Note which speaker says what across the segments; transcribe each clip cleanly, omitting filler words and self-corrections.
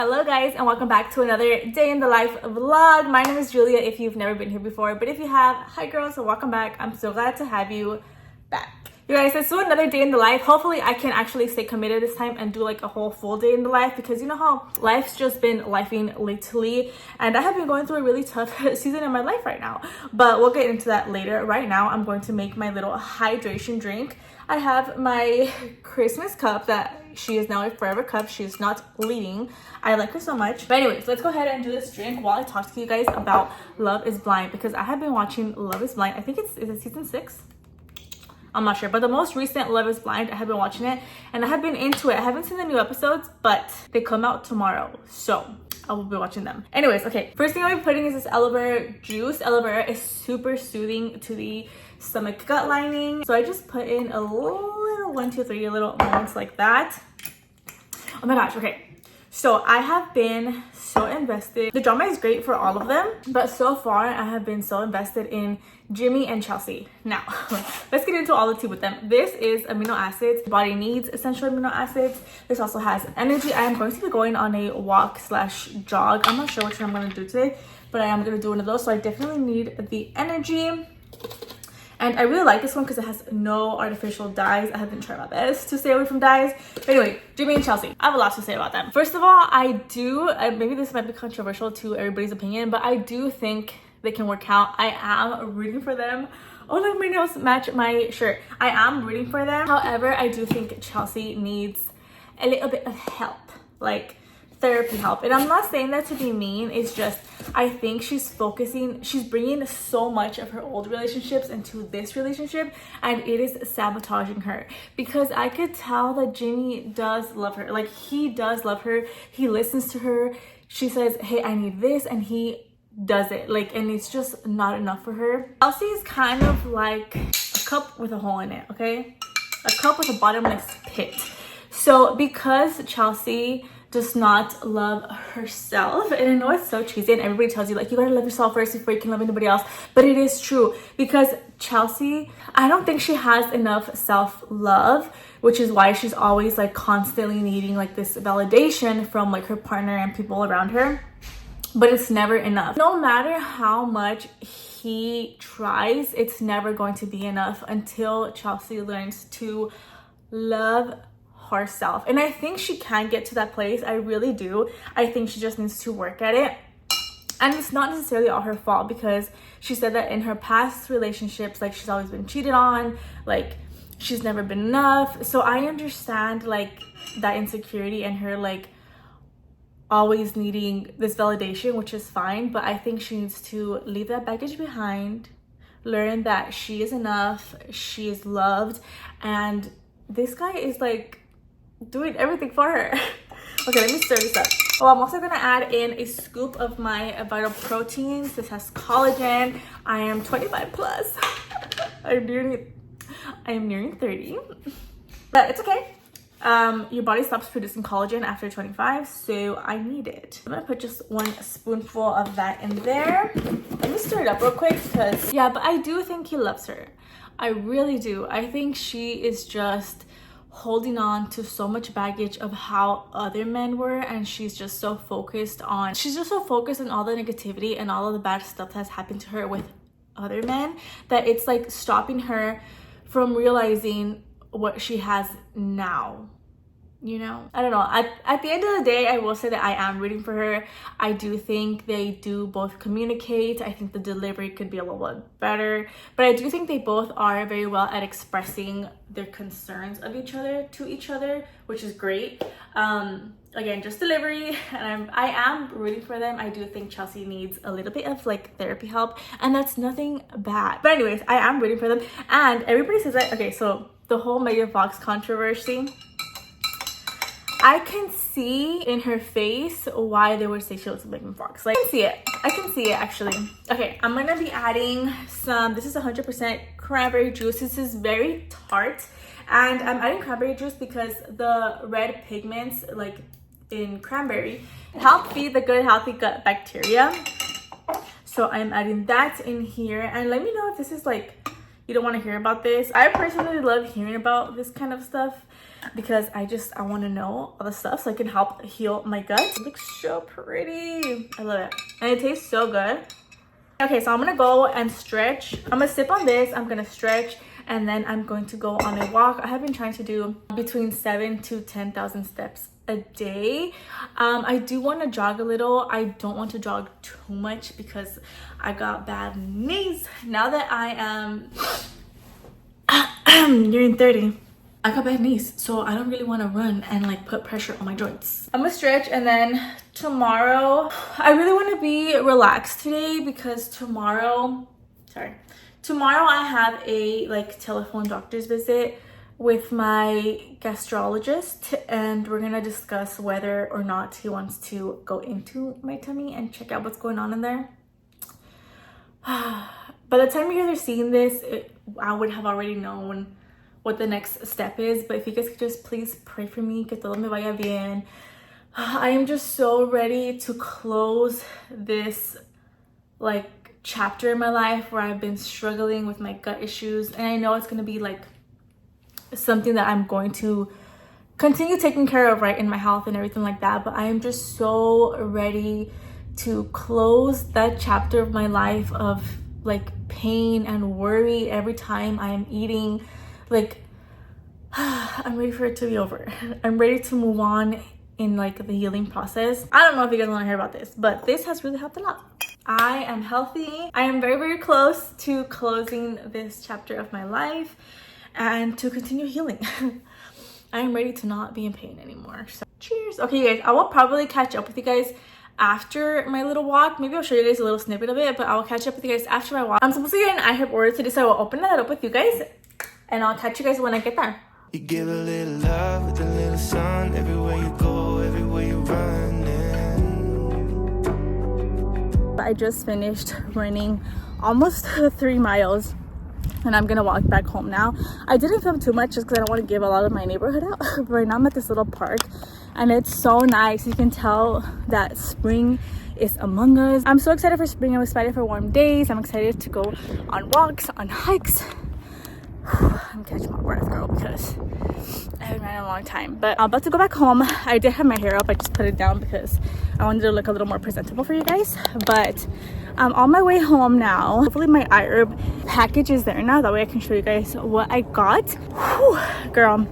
Speaker 1: Hello guys, and welcome back to another day in the life vlog. My name is Julia if you've never been here before, but if you have, hi girls, so welcome back. I'm so glad to have you back. You guys, this is another day in the life. Hopefully I can actually stay committed this time and do like a whole full day in the life, because you know how life's just been lifing lately and I have been going through a really tough season in my life right now, but we'll get into that later. Right now I'm going to make my little hydration drink. I have my Christmas cup that she is now a forever cup. She is not bleeding. I like her so much. But anyways, let's go ahead and do this drink while I talk to you guys about Love is Blind, because I have been watching Love is Blind. I think is it season 6? I'm not sure, but the most recent Love is Blind, I have been watching it and I have been into it. I haven't seen the new episodes, but they come out tomorrow, so I will be watching them. Anyways, okay, first thing I'll be putting is this aloe vera juice. Aloe vera is super soothing to the stomach gut lining, so I just put in a little 1, 2, 3 little moments like that. Oh my gosh, okay, so I have been so invested. The drama is great for all of them, but so far I have been so invested in Jimmy and Chelsey. Now let's get into all the tea with them. This is amino acids. The body needs essential amino acids. This also has energy. I am going to be going on a walk slash jog. I'm not sure which one I'm going to do today, but I am going to do one of those, so I definitely need the energy. And I really like this one because it has no artificial dyes. I have been trying my best to stay away from dyes. But anyway, Jimmy and Chelsey, I have a lot to say about them. First of all, I do, maybe this might be controversial to everybody's opinion, but I do think they can work out. I am rooting for them. Oh, look, my nails match my shirt. I am rooting for them. However, I do think Chelsey needs a little bit of help, like therapy help. And I'm not saying that to be mean. It's just, I think she's bringing so much of her old relationships into this relationship, and it is sabotaging her, because I could tell that Jimmy does love her. Like, he does love her. He listens to her. She says, hey, I need this, and he does it. Like, and it's just not enough for her. Chelsey is kind of like a cup with a hole in it, okay? A cup with a bottomless pit. So because Chelsey does not love herself, and I know it's so cheesy and everybody tells you like you gotta love yourself first before you can love anybody else, but it is true, because Chelsey, I don't think she has enough self-love, which is why she's always like constantly needing like this validation from like her partner and people around her, but it's never enough. No matter how much he tries, it's never going to be enough until Chelsey learns to love herself. And I think she can get to that place. I really do. I think she just needs to work at it. And it's not necessarily all her fault, because she said that in her past relationships, like, she's always been cheated on, like she's never been enough. So I understand like that insecurity and her like always needing this validation, which is fine, but I think she needs to leave that baggage behind, learn that she is enough, she is loved, and this guy is like doing everything for her. Okay, let me stir this up. Oh, I'm also gonna add in a scoop of my Vital Proteins. This has collagen. I am 25 plus. I am nearing 30, but it's okay. Your body stops producing collagen after 25, so I need it. I'm gonna put just 1 spoonful of that in there. Let me stir it up real quick, because yeah, but I do think he loves her. I really do. I think she is just holding on to so much baggage of how other men were, and she's just so focused on all the negativity and all of the bad stuff that's happened to her with other men, that it's like stopping her from realizing what she has now, you know? I don't know. At the end of the day, I will say that I am rooting for her. I do think they do both communicate. I think the delivery could be a little bit better, but I do think they both are very well at expressing their concerns of each other to each other, which is great. Again, just delivery, and I am rooting for them. I do think Chelsey needs a little bit of like therapy help, and that's nothing bad. But anyways, I am rooting for them, and everybody says that, okay, so the whole Megan Fox controversy, I can see in her face why they would say she looks like Megan Fox. Like, I can see it actually. Okay, I'm gonna be adding some, this is 100% cranberry juice. This is very tart, and I'm adding cranberry juice because the red pigments like in cranberry help feed the good healthy gut bacteria. So I'm adding that in here, and let me know if this is like, you don't want to hear about this. I personally love hearing about this kind of stuff because I want to know all the stuff so I can help heal my gut. It looks so pretty. I love it. And it tastes so good. Okay, so I'm gonna go and stretch. I'm gonna sip on this, I'm gonna stretch, and then I'm going to go on a walk. I have been trying to do between 7,000 to 10,000 steps a day. I do want to jog a little. I don't want to jog too much because I got bad knees. Now that I am nearing 30, I got bad knees, so I don't really want to run and like put pressure on my joints. I'm gonna stretch, and then tomorrow I really want to be relaxed today because tomorrow I have a like telephone doctor's visit with my gastrologist, and we're gonna discuss whether or not he wants to go into my tummy and check out what's going on in there. By the time you guys are seeing this, I would have already known what the next step is, but if you guys could just please pray for me, que todo me vaya bien. I am just so ready to close this like chapter in my life where I've been struggling with my gut issues, and I know it's going to be like something that I'm going to continue taking care of, right, in my health and everything like that. But I am just so ready to close that chapter of my life of like pain and worry every time I am eating. Like I'm ready for it to be over. I'm ready to move on in like the healing process. I don't know if you guys want to hear about this, but this has really helped a lot. I am healthy. I am very, very close to closing this chapter of my life and to continue healing. I am ready to not be in pain anymore. So cheers. Okay, you guys, I will probably catch up with you guys after my little walk. Maybe I'll show you guys a little snippet of it, but I will catch up with you guys after my walk. I'm supposed to get an IHerb order today, so I will open that up with you guys, and I'll catch you guys when I get there.
Speaker 2: You give a little love with a little sun everywhere you go, everywhere you run.
Speaker 1: I just finished running almost 3 miles, and I'm gonna walk back home now. I didn't film too much just because I don't want to give a lot of my neighborhood out. But right now I'm at this little park, and it's so nice. You can tell that spring is among us. I'm so excited for spring. I'm excited for warm days. I'm excited to go on walks, on hikes. I'm catching my breath, girl, because I haven't ran in a long time. But I'm about to go back home. I did have my hair up. I just put it down because I wanted to look a little more presentable for you guys. But I'm on my way home now. Hopefully my iHerb package is there now. That way I can show you guys what I got. Whew, girl,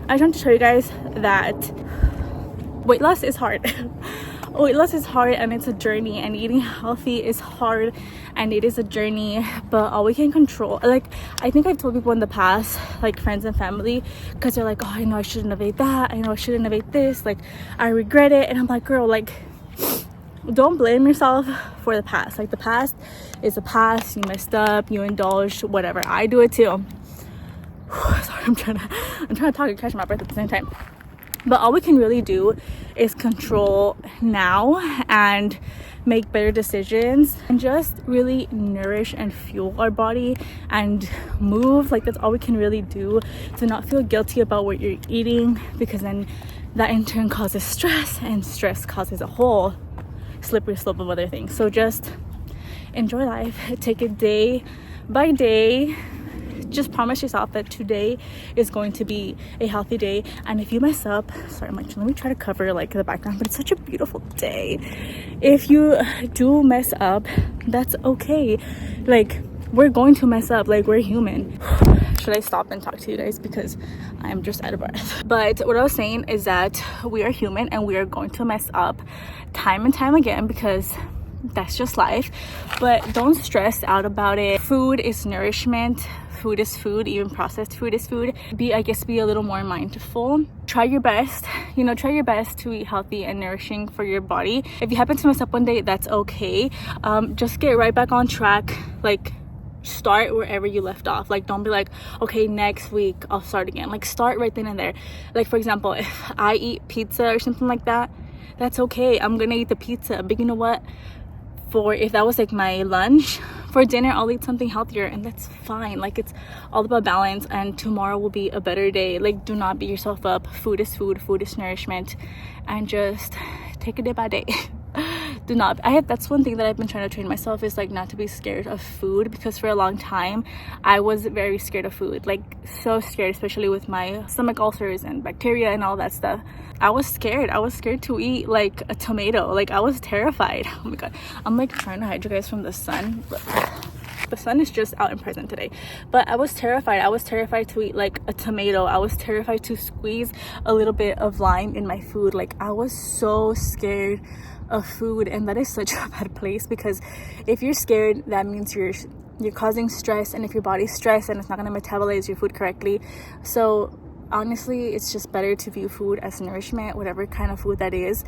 Speaker 1: I just want to show you guys that weight loss is hard. Weight loss is hard, and it's a journey, and eating healthy is hard, and it is a journey, but all we can control, like I think I've told people in the past, like friends and family, because they're like, oh, I know I shouldn't have ate that, I know I shouldn't have ate this, like I regret it. And I'm like, girl, like don't blame yourself for the past. Like the past is the past. You messed up, you indulged, whatever. I do it too. Sorry, I'm trying to talk and catch my breath at the same time. But all we can really do is control now and make better decisions and just really nourish and fuel our body and move. Like that's all we can really do, to not feel guilty about what you're eating, because then that in turn causes stress, and stress causes a whole slippery slope of other things. So just enjoy life, take it day by day. Just promise yourself that today is going to be a healthy day. And if you mess up, sorry, I'm like, let me try to cover like the background, but it's such a beautiful day. If you do mess up, that's okay. Like we're going to mess up, like we're human. Should I stop and talk to you guys because I'm just out of breath? But what I was saying is that we are human, and we are going to mess up time and time again, because that's just life. But don't stress out about it. Food is nourishment. Food is food. Even processed food is food. Be a little more mindful. Try your best to eat healthy and nourishing for your body. If you happen to mess up one day, that's okay. Just get right back on track. Like start wherever you left off. Like don't be like, okay, next week I'll start again. Like start right then and there. Like for example, if I eat pizza or something like that, that's okay. I'm gonna eat the pizza. But you know what? If that was like my lunch, for dinner I'll eat something healthier, and that's fine. Like it's all about balance, and tomorrow will be a better day. Like do not beat yourself up. Food is food. Food is nourishment, and just take it day by day. That's one thing that I've been trying to train myself, is like not to be scared of food, because for a long time I was very scared of food, like so scared, especially with my stomach ulcers and bacteria and all that stuff. I was scared to eat like a tomato. Like I was terrified. Oh my god, I'm like trying to hide you guys from the sun, but the sun is just out and present today. But I was terrified to eat like a tomato. I was terrified to squeeze a little bit of lime in my food. Like I was so scared of food, and that is such a bad place, because if you're scared, that means you're causing stress, and if your body's stressed, and it's not going to metabolize your food correctly. So honestly, it's just better to view food as nourishment, whatever kind of food that is.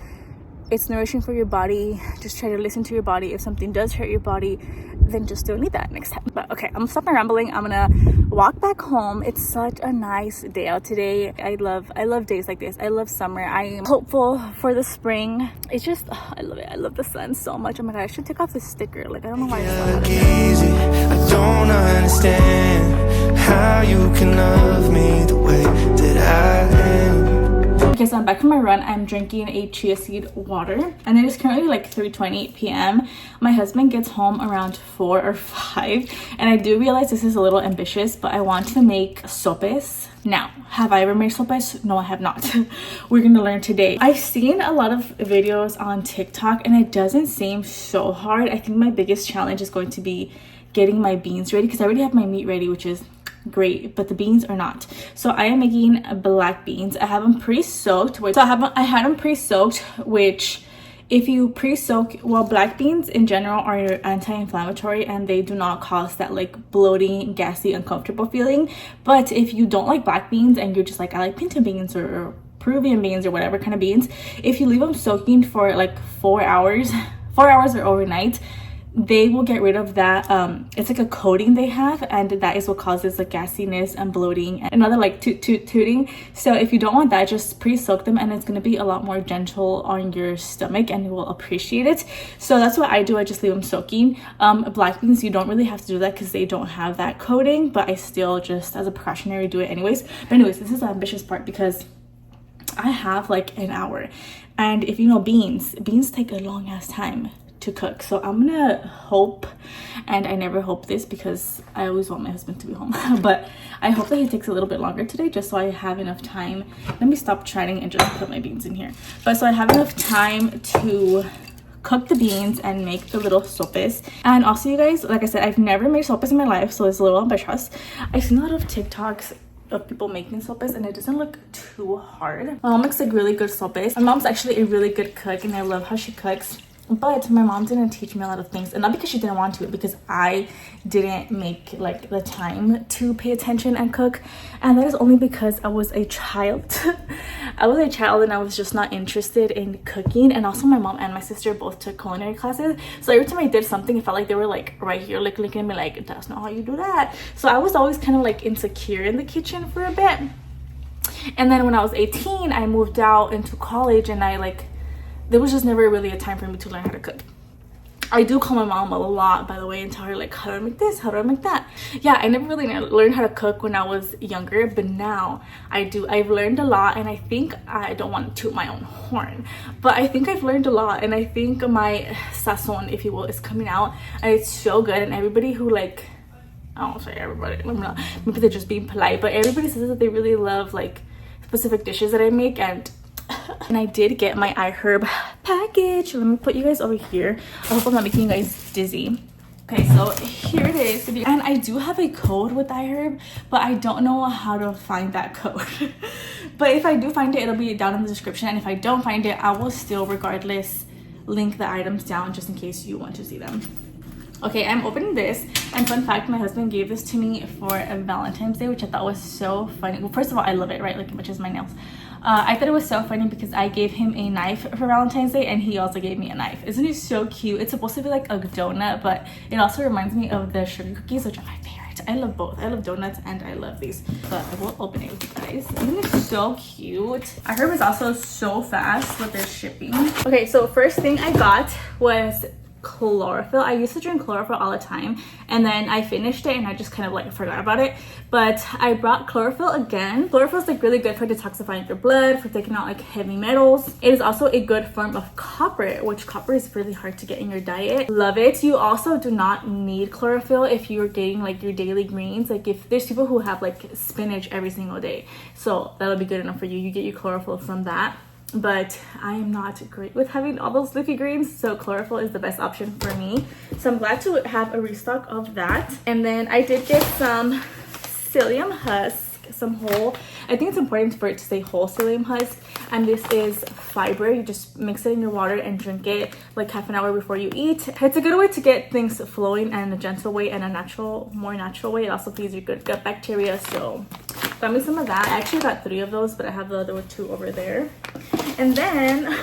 Speaker 1: It's nourishing for your body. Just try to listen to your body. If something does hurt your body, then just don't eat that next time. But okay, I'm gonna stop my rambling. I'm gonna walk back home. It's such a nice day out today. I love days like this. I love summer. I am hopeful for the spring. It's just, I love it. I love the sun so much. Oh my god, I should take off this sticker. Like, I don't know why it's not
Speaker 2: easy. I don't understand how you can love me the way that I am.
Speaker 1: Okay, so I'm back from my run. I'm drinking a chia seed water, and it is currently like 3:20 p.m. My husband gets home around 4 or 5, and I do realize this is a little ambitious, but I want to make sopes. Now, have I ever made sopes? No, I have not. We're gonna learn today. I've seen a lot of videos on TikTok, and it doesn't seem so hard. I think my biggest challenge is going to be getting my beans ready, because I already have my meat ready, which is great, but the beans are not. So I am making black beans. I have them pre-soaked. I had them pre-soaked, which if you pre-soak, well, black beans in general are anti-inflammatory, and they do not cause that like bloating, gassy, uncomfortable feeling. But if you don't like black beans and you're just like, I like pinto beans or Peruvian beans or whatever kind of beans, if you leave them soaking for like 4 hours or overnight, they will get rid of that. It's like a coating they have, and that is what causes the gassiness and bloating and another like tooting. So if you don't want that, just pre-soak them, and it's going to be a lot more gentle on your stomach, and you will appreciate it. So that's what I do. I just leave them soaking. Black beans, you don't really have to do that because they don't have that coating, but I still just as a precautionary do it anyways. But anyways, this is the ambitious part, because I have like an hour, and if you know beans take a long ass time to cook. So I'm gonna hope, and I never hope this because I always want my husband to be home, but I hope that he takes a little bit longer today, just so I have enough time. Let me stop chatting and just put my beans in here. But so I have enough time to cook the beans and make the little sopes. And also, you guys, like I said, I've never made sopes in my life, so it's a little ambitious. I've seen a lot of TikToks of people making sopes, and it doesn't look too hard. My mom makes like really good sopes. My mom's actually a really good cook, and I love how she cooks. But my mom didn't teach me a lot of things, and not because she didn't want to, because I didn't make like the time to pay attention and cook. And that is only because I was a child. I was a child, and I was just not interested in cooking. And also my mom and my sister both took culinary classes, so every time I did something, it felt like they were like right here like looking at me like, that's not how you do that. So I was always kind of like insecure in the kitchen for a bit. And then when I was 18, I moved out into college, and there was just never really a time for me to learn how to cook. I do call my mom a lot, by the way, and tell her like, how do I make this? How do I make that? Yeah, I never really learned how to cook when I was younger, but now I do. I've learned a lot, and I think, I don't want to toot my own horn, but I think I've learned a lot, and I think my sazon, if you will, is coming out, and it's so good. And everybody who like, I don't say everybody, maybe they're just being polite, but everybody says that they really love like specific dishes that I make. And I did get my IHerb package. Let me put you guys over here. I hope I'm not making you guys dizzy. Okay, so here it is. And I do have a code with IHerb, but I don't know how to find that code. But if I do find it, it'll be down in the description. And if I don't find it, I will still regardless link the items down just in case you want to see them. Okay, I'm opening this, and fun fact, my husband gave this to me for a Valentine's Day, which I thought was so funny. Well, first of all, I love it, right? Like, much as my nails. I thought it was so funny because I gave him a knife for Valentine's Day, and he also gave me a knife. Isn't it so cute? It's supposed to be like a donut, but it also reminds me of the sugar cookies, which are my favorite. I love both. I love donuts and I love these. But I will open it with you guys. Isn't it so cute? IHerb is also so fast with their shipping. Okay, so first thing I got was chlorophyll. I used to drink chlorophyll all the time, and then I finished it and I just kind of like forgot about it. But I brought chlorophyll again. Chlorophyll is like really good for detoxifying your blood, for taking out like heavy metals. It is also a good form of copper, which copper is really hard to get in your diet. Love it. You also do not need chlorophyll if you're getting like your daily greens. Like if there's people who have like spinach every single day, so that'll be good enough for you. You get your chlorophyll from that. But I am not great with having all those leafy greens, so chlorophyll is the best option for me. So I'm glad to have a restock of that. And then I did get some psyllium husk, some whole. I think it's important for it to say whole psyllium husk. And this is fiber. You just mix it in your water and drink it like half an hour before you eat. It's a good way to get things flowing in a gentle way and a natural, more natural way. It also feeds your good gut bacteria. So got me some of that. I actually got 3 of those, but I have the other 2 over there. And then,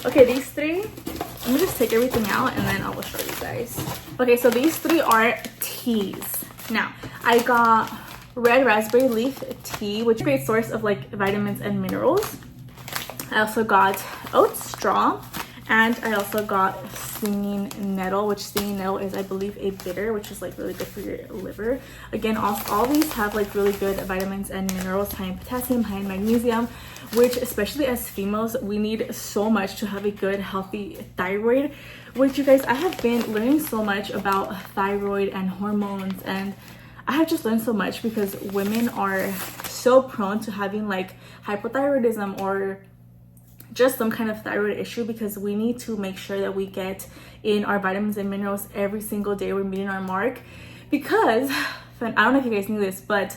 Speaker 1: okay, these 3, let me just take everything out and then I will show you guys. Okay, so these 3 are teas. Now, I got red raspberry leaf tea, which is a great source of like vitamins and minerals. I also got oat straw, and I also got stinging nettle, which stinging nettle is, I believe, a bitter, which is like really good for your liver. Again, all these have like really good vitamins and minerals, high in potassium, high in magnesium, which especially as females, we need so much to have a good, healthy thyroid. Which, you guys, I have been learning so much about thyroid and hormones, and I have just learned so much because women are so prone to having like hypothyroidism or just some kind of thyroid issue, because we need to make sure that we get in our vitamins and minerals every single day. We're meeting our mark, because I don't know if you guys knew this, but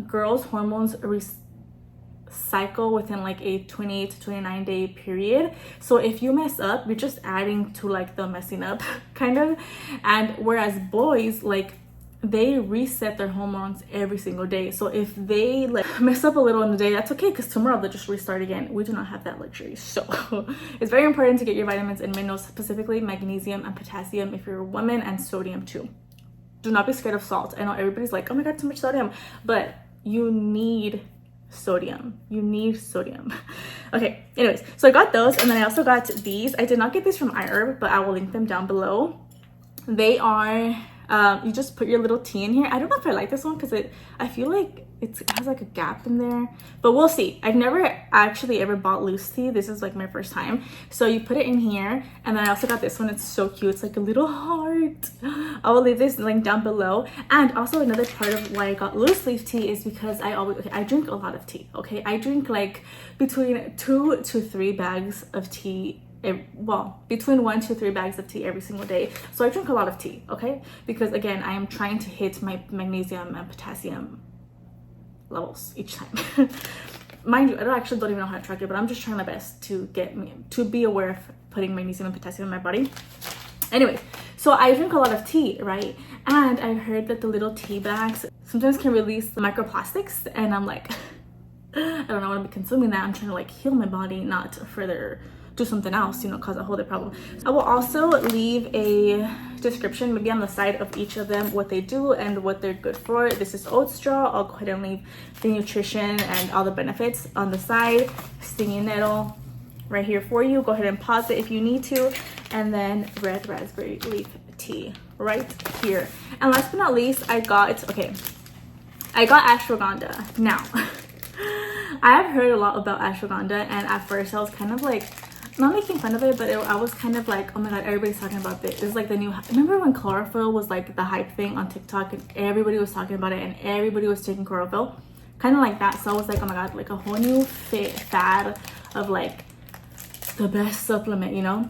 Speaker 1: girls' hormones cycle within like a 28 to 29 day period. So if you mess up, you're just adding to like the messing up kind of. And whereas boys, like, they reset their hormones every single day. So if they like mess up a little in the day, that's okay, because tomorrow they'll just restart again. We do not have that luxury. So it's very important to get your vitamins and minerals, specifically magnesium and potassium if you're a woman, and sodium too. Do not be scared of salt. I know everybody's like, oh my god, too much sodium, but you need sodium. You need sodium. Okay, anyways, so I got those, and then I also got these. I did not get these from IHerb, but I will link them down below. They are you just put your little tea in here. I don't know if I like this one because I feel like it has like a gap in there, but we'll see. I've never actually ever bought loose tea. This is like my first time. So you put it in here, and then I also got this one. It's so cute. It's like a little heart. I will leave this link down below. And also another part of why I got loose leaf tea is because I drink a lot of tea. Okay, I drink like between 2 to 3 bags of tea. Well, between 1 to 3 bags of tea every single day. So I drink a lot of tea, okay? Because again, I am trying to hit my magnesium and potassium levels each time. Mind you, I don't even know how to track it, but I'm just trying my best to be aware of putting magnesium and potassium in my body. Anyway, so I drink a lot of tea, right? And I heard that the little tea bags sometimes can release the microplastics, and I'm like, I don't know, I want to be consuming that. I'm trying to like heal my body, not further do something else, you know, cause a whole other problem. I will also leave a description maybe on the side of each of them, what they do and what they're good for. This is oat straw. I'll go ahead and leave the nutrition and all the benefits on the side. Stinging nettle right here for you. Go ahead and pause it if you need to. And then red raspberry leaf tea right here. And last but not least, I got ashwagandha. Now I have heard a lot about ashwagandha, and at first I was kind of like not making fun of it, but I was kind of like, oh my god, everybody's talking about this. It's like the new, remember when chlorophyll was like the hype thing on TikTok, and everybody was talking about it and everybody was taking chlorophyll, kind of like that. So I was like, oh my god, like a whole new fad of like the best supplement, you know.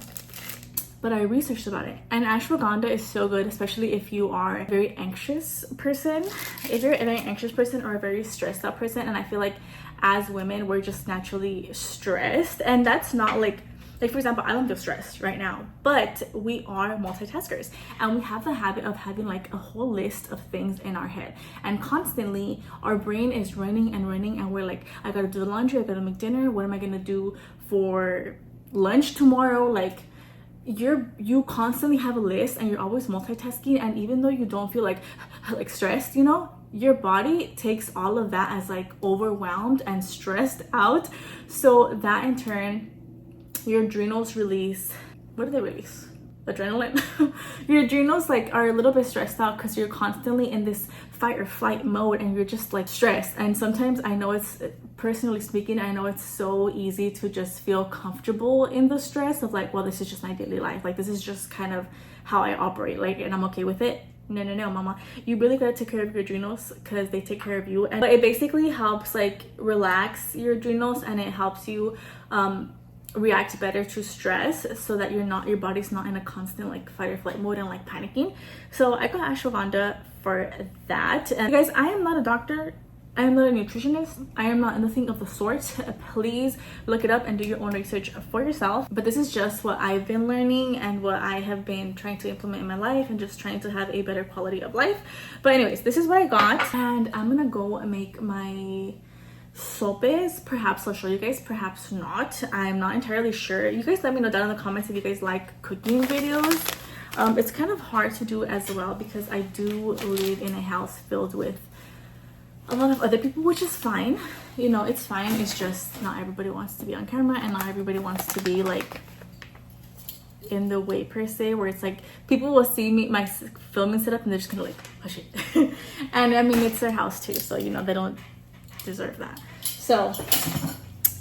Speaker 1: But I researched about it, and ashwagandha is so good, especially if you are a very anxious person. If you're a very anxious person or a very stressed out person, and I feel like as women we're just naturally stressed, and that's not like for example, I don't feel stressed right now, but we are multitaskers, and we have the habit of having like a whole list of things in our head, and constantly our brain is running and running, and we're like, I gotta do the laundry, I gotta make dinner, what am I gonna do for lunch tomorrow? Like you constantly have a list, and you're always multitasking, and even though you don't feel like stressed, you know, your body takes all of that as like overwhelmed and stressed out. So that in turn, your adrenals release, what do they release? adrenaline. Your adrenals like are a little bit stressed out because you're constantly in this fight or flight mode and you're just like stressed. And sometimes I know it's, personally speaking, I know it's so easy to just feel comfortable in the stress of like, well, this is just my daily life, like this is just kind of how I operate, like, and I'm okay with it. No, mama, you really gotta take care of your adrenals because they take care of you. But it basically helps like relax your adrenals, and it helps you react better to stress, so that your body's not in a constant like fight or flight mode and like panicking. So I got ashwagandha for that. And guys, I am not a doctor, I am not a nutritionist, I am not anything of the sort. Please look it up and do your own research for yourself. But this is just what I've been learning and what I have been trying to implement in my life, and just trying to have a better quality of life. But anyways, this is what I got, and I'm gonna go make my sopes. Perhaps I'll show you guys, perhaps not. I'm not entirely sure. You guys let me know down in the comments if you guys like cooking videos. It's kind of hard to do as well because I do live in a house filled with a lot of other people, which is fine. You know, it's fine. It's just not everybody wants to be on camera, and not everybody wants to be like in the way per se, where it's like people will see me, my filming setup, and they're just gonna like push it. And I mean, it's their house too, so you know, they don't deserve that. So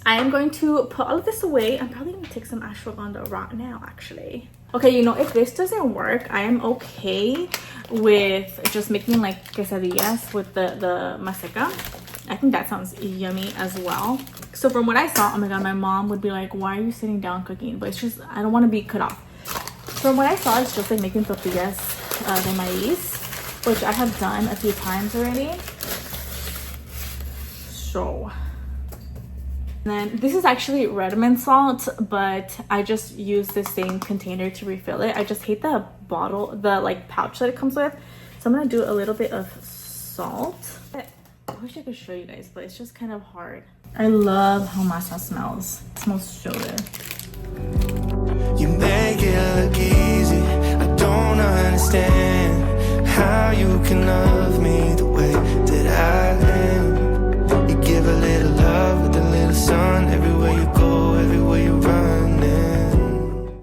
Speaker 1: I am going to put all of this away. I'm probably gonna take some ashwagandha right now, actually. Okay, you know, if this doesn't work, I am okay with just making like quesadillas with the maseca. I think that sounds yummy as well. So from what I saw, oh my god, my mom would be like, why are you sitting down cooking? But it's just, I don't want to be cut off. From what I saw, it's just like making tortillas de maíz, which I have done a few times already. So, and then this is actually red mint salt, but I just use the same container to refill it. I just hate the bottle, the like pouch that it comes with. So I'm gonna do a little bit of salt. I wish I could show you guys, but it's just kind of hard. I love how masa smells. It smells so good.
Speaker 2: You make it look easy. I don't understand how you can love me the way that I am. You give a little love with a little sun everywhere you go, everywhere you run.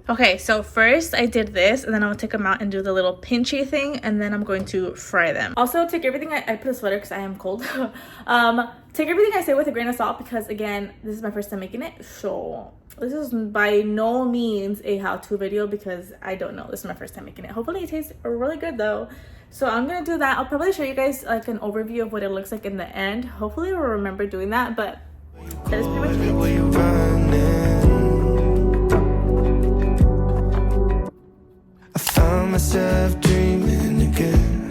Speaker 1: Okay, so first I did this, and then I'll take them out and do the little pinchy thing, and then I'm going to fry them. Also, take everything, I put a sweater because I am cold. Take everything I say with a grain of salt, because again, this is my first time making it. So this is by no means a how-to video because I don't know. This is my first time making it. Hopefully it tastes really good though. So I'm gonna do that. I'll probably show you guys like an overview of what it looks like in the end. Hopefully I'll remember doing that, but that is pretty much it.
Speaker 2: I found myself dreaming again.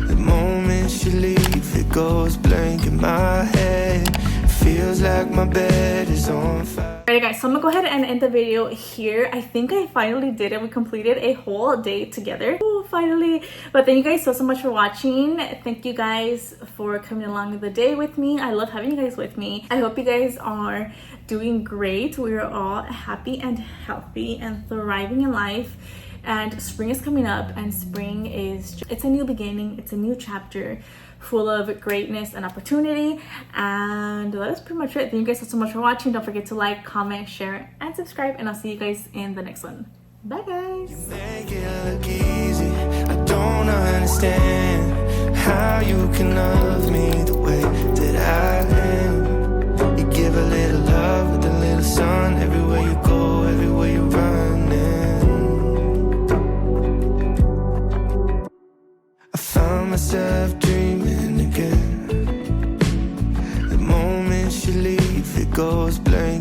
Speaker 2: The moment you leave, it goes blank in my head. It feels like my bed is on fire.
Speaker 1: Alright guys, so I'm gonna go ahead and end the video here. I think I finally did it. We completed a whole day together. Oh, finally. But thank you guys so much for watching. Thank you guys for coming along the day with me. I love having you guys with me. I hope you guys are doing great. We are all happy and healthy and thriving in life. And spring is coming up, and spring is, it's a new beginning. It's a new chapter full of greatness and opportunity. And that is pretty much it. Thank you guys so much for watching. Don't forget to like, comment, share, and subscribe. And I'll see you guys in the next one. Bye guys.
Speaker 2: You make it look easy. I don't understand how you can love me the way that I am. You give a little love with a little sun everywhere you go, everywhere you run. I found myself dreaming again. The moment you leave, it goes blank.